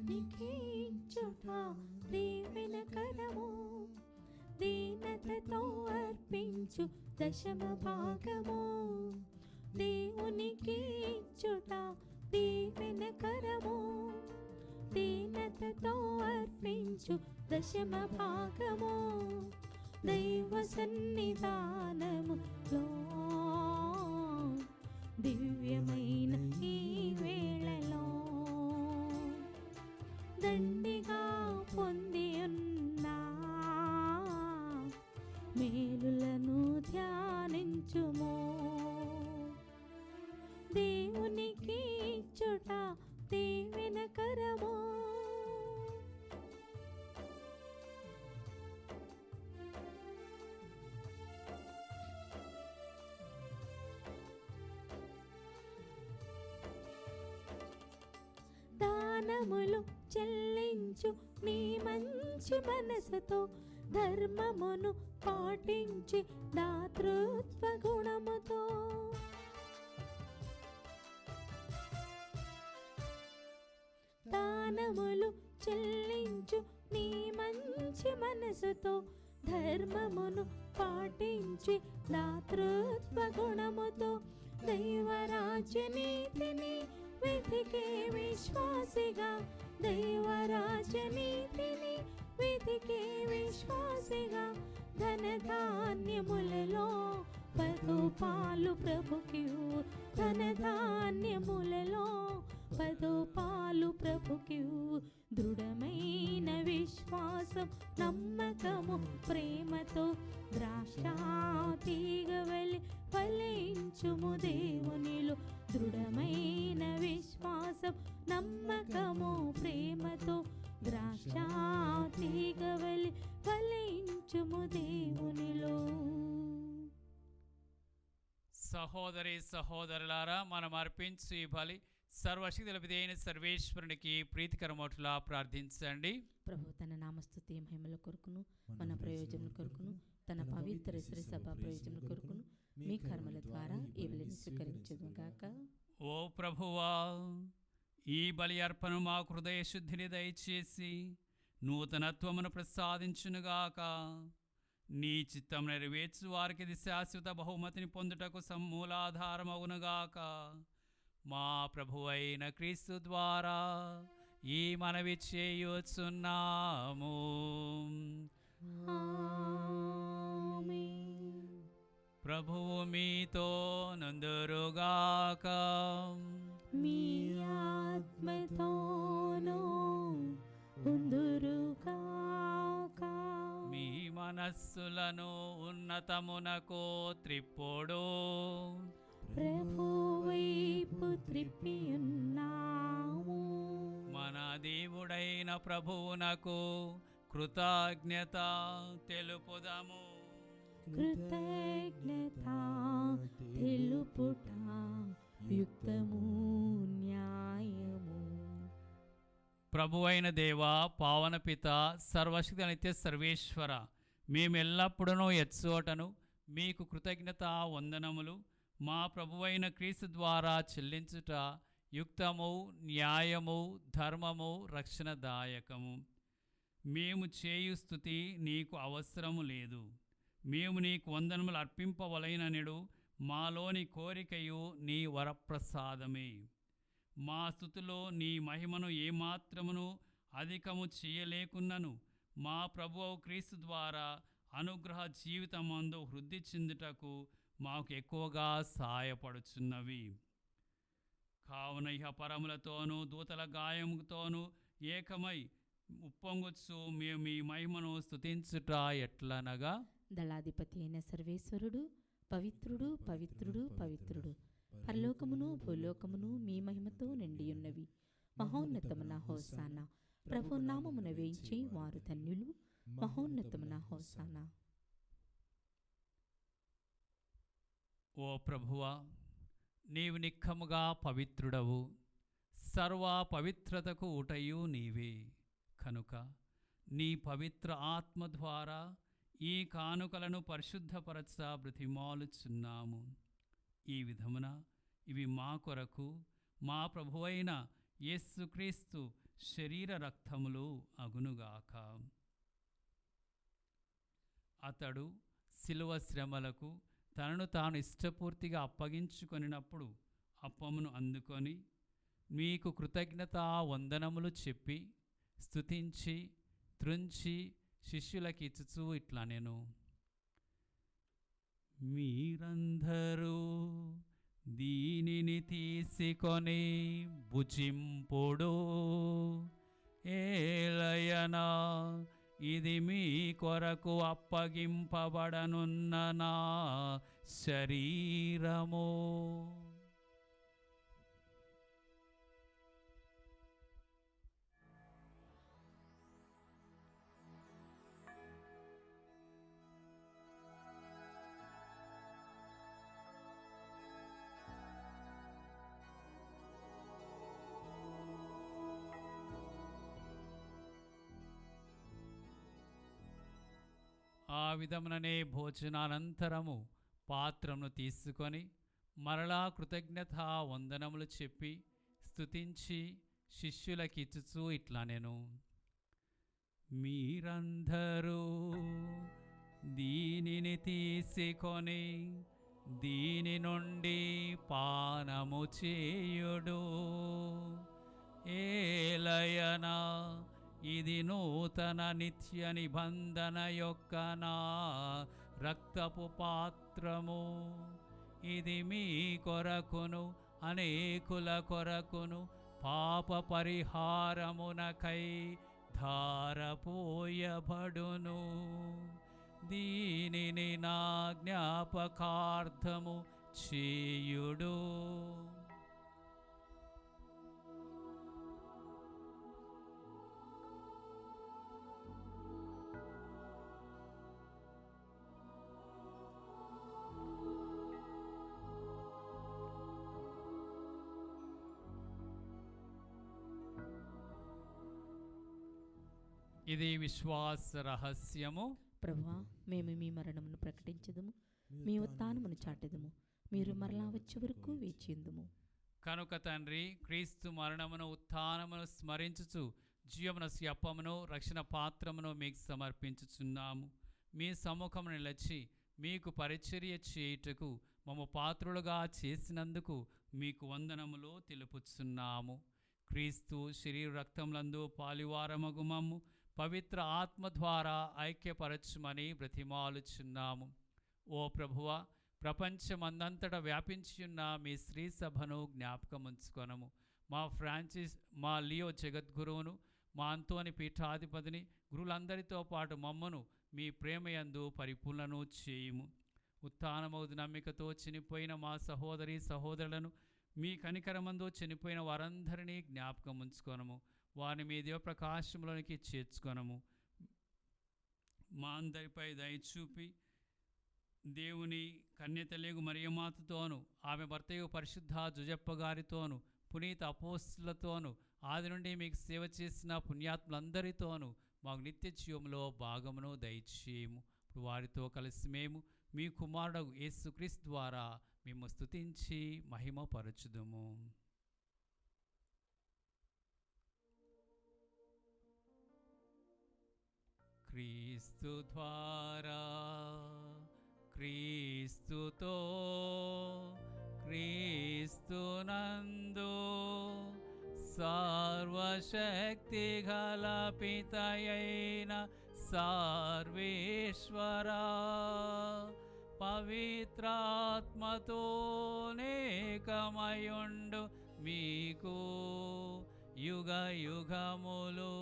నీకించుట దీవెనకరము దీనతతో అర్పించు దశమ భాగము దేవునికి ఇచ్చుట దీవెనకరము దీనతతో అర్పించు దశమ భాగము దైవ సన్నిధానములో దివ్యమైన ఈ వేళలో దండిగా పొంది ఉన్నా మేలులను ధ్యానించుము దేవునికి ఇచ్చుట దీవెనకరము దానములు చెల్లించు నీ మంచి మనసుతో ధర్మమును పాటించి దాతృత్వ గుణముతో దానములు చెల్లించు నీ మంచి మనసుతో ధర్మమును పాటించి దాతృత్వ గుణముతో దైవరాజ్య నీతిని వెతికే విశ్వాసిగా దైవరాజ్య నీతిని వెతికే విశ్వాసిగా ధనధాన్యములలో 10 పాలు ప్రభుకివ్వు ధనధాన్యములలో 10 పాలు ప్రభుకివ్వు దృఢమైన విశ్వాసం నమ్మకము ప్రేమతో ద్రాక్షాతీగవలి ఫలించుము దేవునిలో దృఢమైన విశ్వాసం నమ్మకము ప్రేమతో ద్రాక్షాతీగవలి ఫలించుము దేవునిలో. సహోదరి సహోదరులారా, మనం అర్పించు ఈ బలి సర్వశక్తుల పితైన సర్వేశ్వరునికి ప్రీతికరమోట్లా ప్రార్థించండి. ప్రభు తన నామస్తుతి మహిమల కొరకును మన ప్రయోజనం కొరకును తన పవిత్ర శ్రీ సభ ప్రయోజనం కొరకును మీ కర్మల ద్వారా ఈ బలిని స్వీకరించును గాక. ఓ ప్రభువా, ఈ బలి అర్పణ మా హృదయ శుద్ధిని దయచేసి నూతనత్వమును ప్రసాదించునుగాక. నీ చిత్తం నెరవేర్చు వారికి ఇది శాశ్వత బహుమతిని పొందుటకు సమూలాధారమవునుగాక. మా ప్రభువైన క్రీస్తు ద్వారా ఈ మనవి చేయుచున్నాము. ఆమేన్. ప్రభువు మీతో నందురుగాక. మీ ఆత్మతోనూ ఉందురుగాక. మీ మనస్సులను ఉన్నతమునకు త్రిప్పుడు. ప్రభు వైపు త్రిప్పియున్నాము. మన దేవుడైన ప్రభువునకు కృతజ్ఞత తెలుపుదము. కృతజ్ఞత తెలుపుట యుక్తము న్యాయము. ప్రభువైన దేవా, పావన పిత, సర్వశక్తి నిత్య సర్వేశ్వర, మేమెల్లప్పుడూ ఎచ్చోటను మీకు కృతజ్ఞత వందనములు మా ప్రభువైన క్రీస్తు ద్వారా చెల్లించుట యుక్తము న్యాయము ధర్మము రక్షణదాయకము. మేము చేయు స్తుతి నీకు అవసరము లేదు. మేము నీకు వందనములు అర్పింపవలైననెడు మాలోని కోరికయు నీ వరప్రసాదమే. మా స్తుతిలో నీ మహిమను ఏమాత్రమును అధికము చేయలేకున్నను మా ప్రభువు క్రీస్తు ద్వారా అనుగ్రహ జీవితమందు వృద్ధి చెందుటకు మాకు ఎక్కువగా సహాయపడుచున్నవి. కావున ఇహ పరములతోనూ దూతల గాయముతోనూ ఏకమై ఉప్పొంగొచ్చు మేము మీ మహిమను స్తుతించుట ఎట్లనగా, దళాధిపతి అయిన సర్వేశ్వరుడు పవిత్రుడు పవిత్రుడు పవిత్రుడు, పరలోకమును భూలోకమును మీ మహిమతో నిండియున్నవి. మహోన్నతమున హోసానా, ప్రభు నామమున వేయించే వారు ధన్యులు. మహోన్నతమున హోసానా. ఓ ప్రభువా, నీవు నిక్కముగా పవిత్రుడవు, సర్వ పవిత్రతకు ఊటయు నీవే. కనుక నీ పవిత్ర ఆత్మ ద్వారా ఈ కానుకలను పరిశుద్ధపరచ బ్రతిమాలుచున్నాము. ఈ విధమున ఇవి మా కొరకు మా ప్రభువైన యేసుక్రీస్తు శరీర రక్తములు అగునుగాక. అతడు శిలువ శ్రమలకు తనను తాను ఇష్టపూర్తిగా అప్పగించుకొనినప్పుడు అప్పమును అందుకొని మీకు కృతజ్ఞతా వందనములు చెప్పి స్తుతించి త్రుంచి శిష్యులకి ఇచ్చుచూ ఇట్లా నేను మీరందరూ దీనిని తీసుకొని భుజింపుడు, ఏలయనా ఇది మీ కొరకు అప్పగింపబడనున్న నా శరీరము. ఆ విధముననే భోజనానంతరము పాత్రను తీసుకొని మరలా కృతజ్ఞతా వందనములు చెప్పి స్తుతించి శిష్యులకిచ్చుచూ ఇట్లా నేను మీరందరూ దీనిని తీసుకొని దీని నుండి పానము చేయుడు, ఏలయనా ఇది నూతన నిత్య నిబంధన యొక్క నా రక్తపు పాత్రము. ఇది మీ కొరకును అనేకుల కొరకును పాప పరిహారమునకై ధారపోయబడును. దీనిని నా జ్ఞాపకార్థము చేయుడు. ఇది విశ్వాస రహస్యము. ప్రభువా, మేము మీ మరణమును ప్రకటించదుము, మీ ఉత్థానమును చాటెదము. మీరు మరలా వచ్చే వరకు వేచియుందుము. కనుక తండ్రి, క్రీస్తు మరణమును ఉత్థానమును స్మరించుచు జీవమునసు అప్పమును రక్షణ పాత్రమును మీకు సమర్పించుచున్నాము. మీ సముఖము నిలచి మీకు పరిచర్య చేయుటకు మమ్ము పాత్రులుగా చేసినందుకు మీకు వందనములు తెలుపుచున్నాము. క్రీస్తు శరీర రక్తములందు పాలివారమగు మమ్ము పవిత్ర ఆత్మ ద్వారా ఐక్యపరచుమని బ్రతిమాలుచున్నాము. ఓ ప్రభువా, ప్రపంచమందంతట వ్యాపించియున్న మీ శ్రీ సభను జ్ఞాపకముంచుకొనము. మా లియో జగద్గురువును, మా అంతోని పీఠాధిపతిని, గురువులందరితో పాటు మమ్మను మీ ప్రేమయందు పరిపూర్ణను చేయుము. ఉత్థానమౌదు నమ్మికతో చనిపోయిన మా సహోదరి సహోదరులను, మీ కనికరమందు చనిపోయిన వారందరినీ జ్ఞాపకం ఉంచుకొనము. వారిని మీ దివ్యప్రకాశంలోనికి చేర్చుకొనము. మా అందరిపై దయచూపి దేవుని కన్యతలేగు మరియమాతతోను, ఆమె భర్తయు పరిశుద్ధ జుజప్ప గారితోను, పునీత అపోస్తులతోను, ఆది నుండి మీకు సేవ చేసిన పుణ్యాత్ములందరితోనూ మాకు నిత్య జీవంలో భాగమును దయచేయము. ఇప్పుడు వారితో కలిసి మేము మీ కుమారుడు యేసుక్రీస్తు ద్వారా మేము స్తుతించి మహిమపరచుదుము. క్రీస్తు ద్వారా, క్రీస్తుతో, క్రీస్తునందు సర్వశక్తి గల పితయైన సర్వేశ్వరా, పవిత్రాత్మతో నేకమయుండు మీకు యుగ యుగములు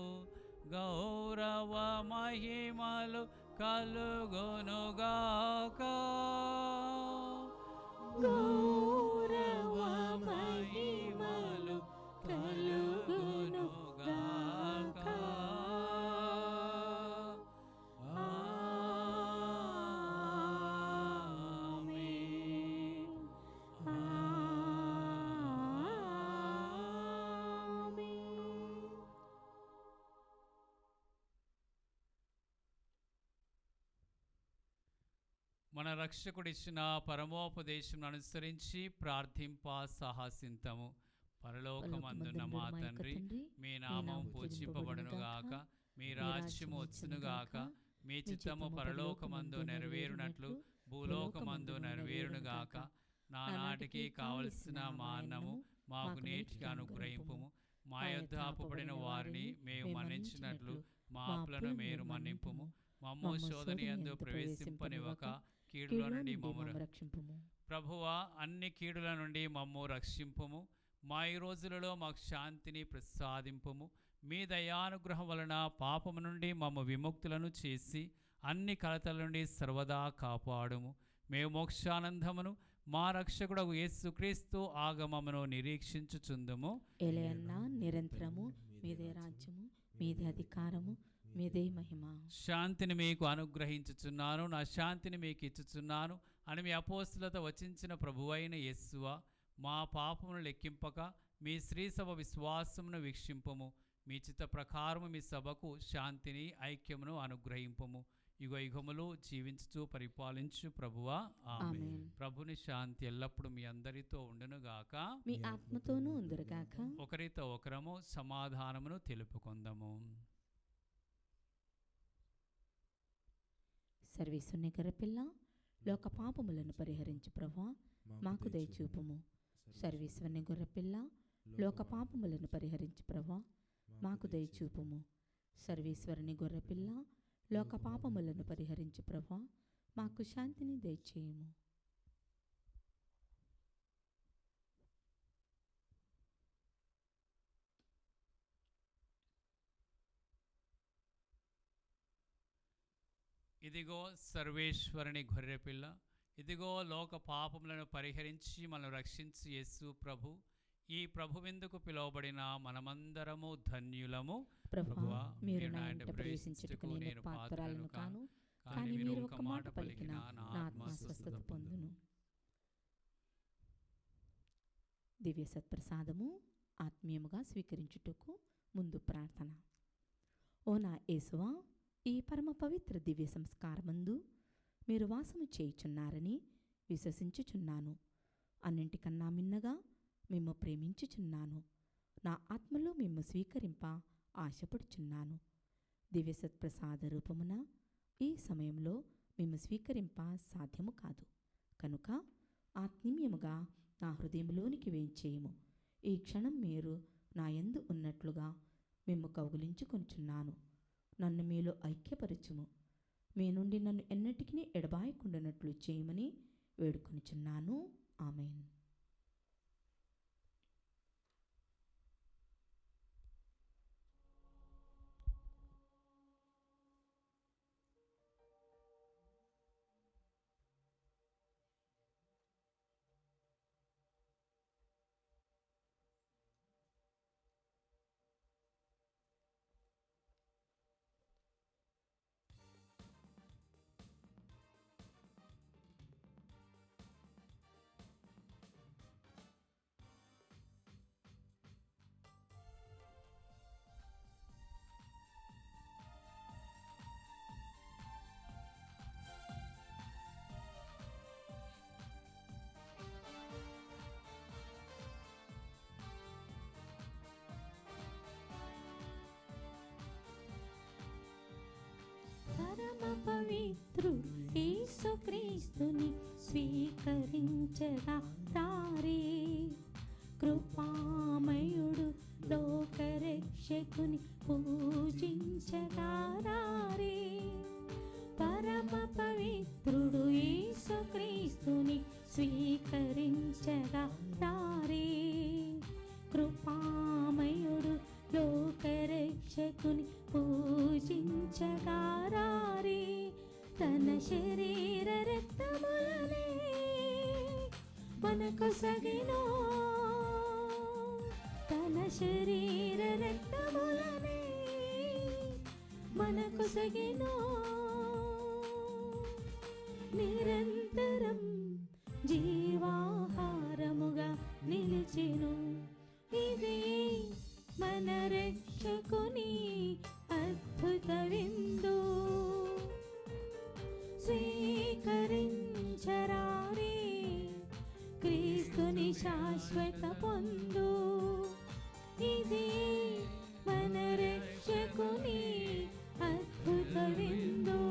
గౌరవ మహిమలు కలుగునుగాక. గౌరవ మహిమలు కలుగునుగాక. మన రక్షకుడిచ్చిన పరమోపదేశం అనుసరించి ప్రార్థింప సాహసింతము. పరలోకమందున్న మా తండ్రి, మీ నామం పూజింపబడునుగాక, మీ రాజ్యము వచ్చునుగాక, మీ చిత్తము పరలోకమందు నెరవేరునట్లు భూలోకమందు నెరవేరునుగాక. నానాటికి కావలసిన మా అన్నము మాకు నేటికి అనుగ్రహింపుము. మా యొద్ద అప్పుబడిన వారిని మేము మన్నించినట్లు మా అప్పులను మీరు మన్నింపుము. మమ్ము శోధన యందు ప్రవేశింపనివ్వక కీడుల నుండి మమ్ము రక్షింపుము. ప్రభువా, అన్ని కీడుల నుండి మమ్ము రక్షింపుము. మా ఈ రోజులలో మాకు శాంతిని ప్రసాదింపుము. మీ దయానుగ్రహం వలన పాపము నుండి మమ్ము విముక్తులను చేసి అన్ని కలతల నుండి సర్వదా కాపాడుము. మేము మోక్షానందమును మా రక్షకుడగు యేసుక్రీస్తు ఆగమమును నిరీక్షించుచుందుము. ఎలయన్నా నిరంతరము మీదే రాజ్యము, మీదే అధికారము, మీదే మహిమ. శాంతిని మీకు అనుగ్రహించుచున్నాను, నా శాంతిని మీకు ఇచ్చుచున్నాను అని మీ అపోస్తులతో వచించిన ప్రభువైన యేసువా, మా పాపమును లెక్కింపక మీ శ్రీసభ విశ్వాసమును వీక్షింపము. మీ చిత్త ప్రకారము మీ సభకు శాంతిని ఐక్యమును అనుగ్రహింపము. యుగ యుగములు జీవించుచు పరిపాలించు ప్రభువా, ఆమేన్. ప్రభుని శాంతి ఎల్లప్పుడు మీ అందరితో ఉండునుగాక, మీ ఆత్మతోనూ ఉందురుగాక. ఒకరితో ఒకరము సమాధానమును తెలుపుకొందము. సర్వేశ్వరుని గొర్రెపిల్ల, లోక పాపములను పరిహరించు ప్రభువా, మాకు దయచూపుము. సర్వేశ్వరుని గొర్రెపిల్ల, లోక పాపములను పరిహరించు ప్రభువా, మాకు దయచూపుము. సర్వేశ్వరుని గొర్రెపిల్ల, లోక పాపములను పరిహరించు ప్రభువా, మాకు శాంతిని దయచేయుము. ఇదిగో సర్వేశ్వరుని గొర్రెపిల్ల, ఇదిగో లోక పాపములను పరిహరించి మనల్ని రక్షించి యేసు ప్రభు. ఈ ప్రభువెందుకు పిలువబడిన మనమందరము ధన్యులము. ప్రభువా, మీరు నా ఇంట ప్రవేశించుటకు నేను పాత్రలను కాను, కానీ మీరు ఒక మాట పలికిన నా ఆత్మ స్వస్థత పొందును. దివ్య సత్ప్రసాదము ఆత్మీయముగా స్వీకరించుటకు ముందు ప్రార్థన. ఓ నా యేసువా, ఈ పరమ పవిత్ర దివ్య సంస్కారమందు మీరు వాసము చేయుచున్నారని విశ్వసించుచున్నాను. అన్నింటికన్నా మిన్నగా మిమ్ము ప్రేమించుచున్నాను. నా ఆత్మలో మిమ్ము స్వీకరింప ఆశపడుచున్నాను. దివ్య సత్ప్రసాద రూపమున ఈ సమయంలో మిమ్ము స్వీకరింప సాధ్యము కాదు కనుక ఆత్మీయముగా నా హృదయంలోనికి వేంచేయము. ఈ క్షణం మీరు నా యందు ఉన్నట్లుగా మిమ్ము కౌగిలించుకొనుచున్నాను. నన్ను మీలో ఐక్యపరచుము. మీ నుండి నన్ను ఎన్నటికీ ఎడబాయకుండానట్లు చేయమని వేడుకొనుచున్నాను. ఆమేన్. పరమ పవిత్రుడు యేసుక్రీస్తుని స్వీకరించగా తారే. కృపామయుడు లోకరక్షకుని పూజించగా తారే. పరమ పవిత్రుడు యేసుక్రీస్తుని స్వీకరించగా తారే. కృపామయుడు లోకరక్షకుని పూజించగా తారే. తన శరీర రక్తములనే మనకు సగినో. తన శరీర రక్తములనే మనకు సగినో. నిరంతరం జీవాహారముగా నిలిచెను. ఇది మన రక్షకుని అద్భుత విందు. స్వీకరించరారే క్రీస్తుని శాశ్వత పొందు. ఇది మన రక్షకుని అద్భుత విందు.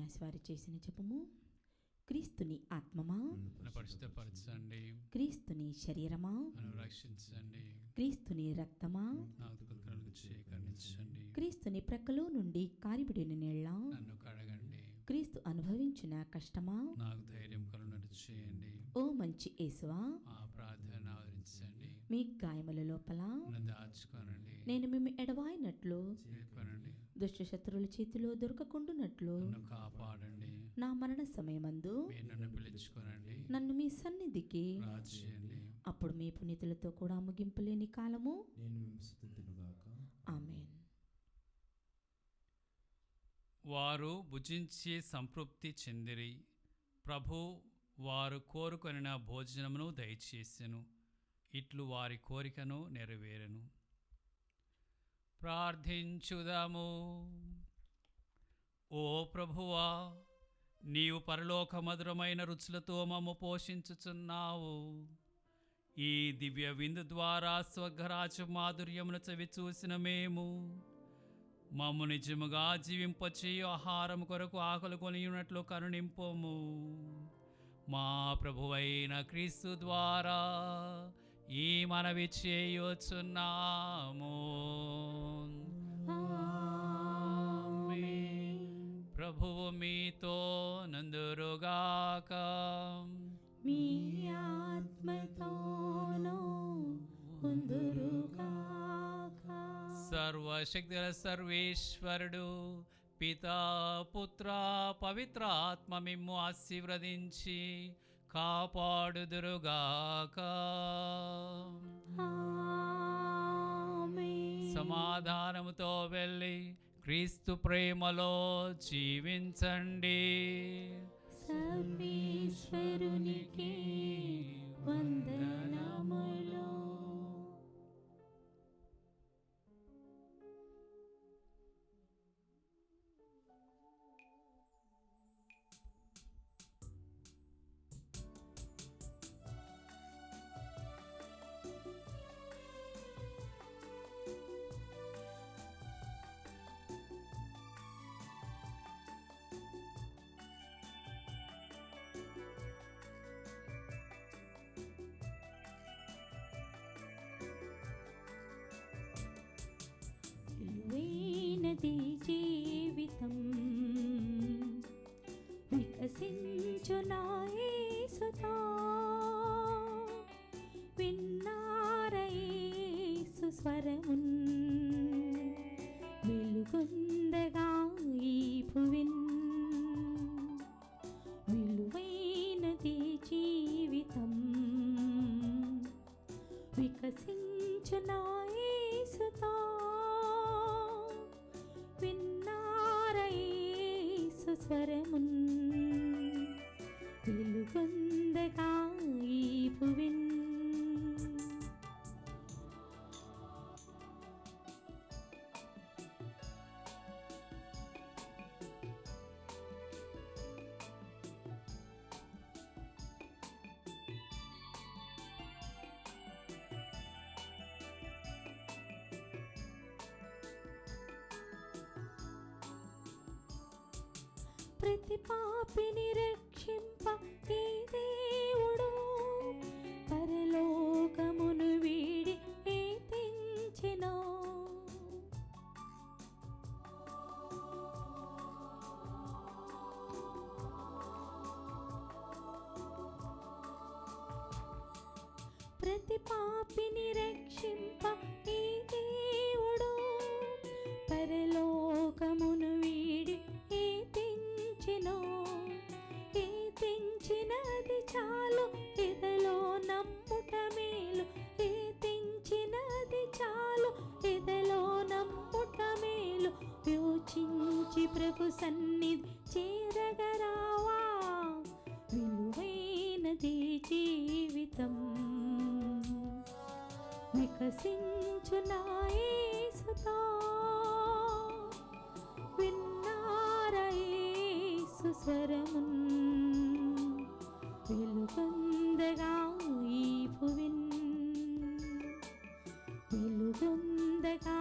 సన్యాసి వారు చేసిన జపము. క్రీస్తుని ఆత్మమా, నన్ను పరిశుద్ధపరచండి. క్రీస్తుని శరీరమా, నన్ను రక్షించండి. క్రీస్తుని రక్తమా, నాకు కలుగు కరుణించండి. క్రీస్తుని ప్రక్కలో నుండి కారిబడిన నీళ్ళ, నన్ను కడగండి. క్రీస్తు అనుభవించిన కష్టమా, నాకు ధైర్యం కలుగునట్టు చేయండి. ఓ మంచి యేసువా, ఆ ప్రార్థన ఆదరించండి. మీ గాయముల లోపల నన్ను దాచుకోనండి. నేను మిమ్ము ఎడవాయినట్లు, చేరుకోనండి. దుష్ట శత్రువుల చేతిలో దొరకకుండునట్లు నన్ను కాపాడండి. నా మరణ సమయమందు మీరు నన్ను పిలుచుకోనండి. నన్ను మీ సన్నిధికి, రాజేయండి. అప్పుడు మీ పునీతులతో కూడా ముగింపులేని కాలము. ఆమేన్. వారు భుజించి సంతృప్తి చెందిరి. ప్రభు వారు కోరుకొనిన భోజనమును దయచేసెను. ఇట్లు వారి కోరికను నెరవేరెను. ప్రార్థించుదాము. ఓ ప్రభువా, నీవు పరలోక మధురమైన రుచులతో మమ్ము పోషించుచున్నావు. ఈ దివ్య విందు ద్వారా స్వర్గరాజు మాధుర్యమును చవి చూసిన మేము మమ్ము నిజముగా జీవింపచేయు ఆహారం కొరకు ఆకలి కొనియున్నట్లు కరుణింపుము. మా ప్రభువైన క్రీస్తు ద్వారా ఈ మనవి చేయుచున్నాము. ప్రభువు మీతో నందురుగాక. మీ ఆత్మతోనూ ఉందురుగాక. సర్వశక్తుల సర్వేశ్వరుడు పితా పుత్ర పవిత్ర ఆత్మ మిమ్ము ఆశీర్వదించి కాపాడుదురుగాక. ఆమేన్. సమాధానముతో వెళ్ళి క్రీస్తు ప్రేమలో జీవించండి. సర్వేశ్వరునికి వందనములు. విలువైనది జీవితం, వికసించు నా యేసుతో. విన్నారా యేసు స్వరమున్, వెలుగొందగా ఈ భువిన్. విలువైనది జీవితం, వికసించు నా యేసుతో. విన్నారా యేసు స్వరమున్, వెలుగొందగా ఈ భువిన్. ప్రతి పాపిని రక్షింప ఈ దేవుడు పరలోకమును వీడి ఏతించెను. ప్రతి పాపిని రక్షింప ఈ దేవుడు పరలోకమును వీడి ఏతించినది చాలు, ఎదలో నమ్ముట మేలు. ఏతించినది చాలు, ఎదలో నమ్ముట మేలు. యోచించి ప్రభు సన్నిధి చేరగరావా. విలువైనది జీవితం, వికసించు నా యేసుతో. విన్నారా యేసు స్వరమున్, వెలుగొందగా ఈ భువిన్. వెలుగొందగా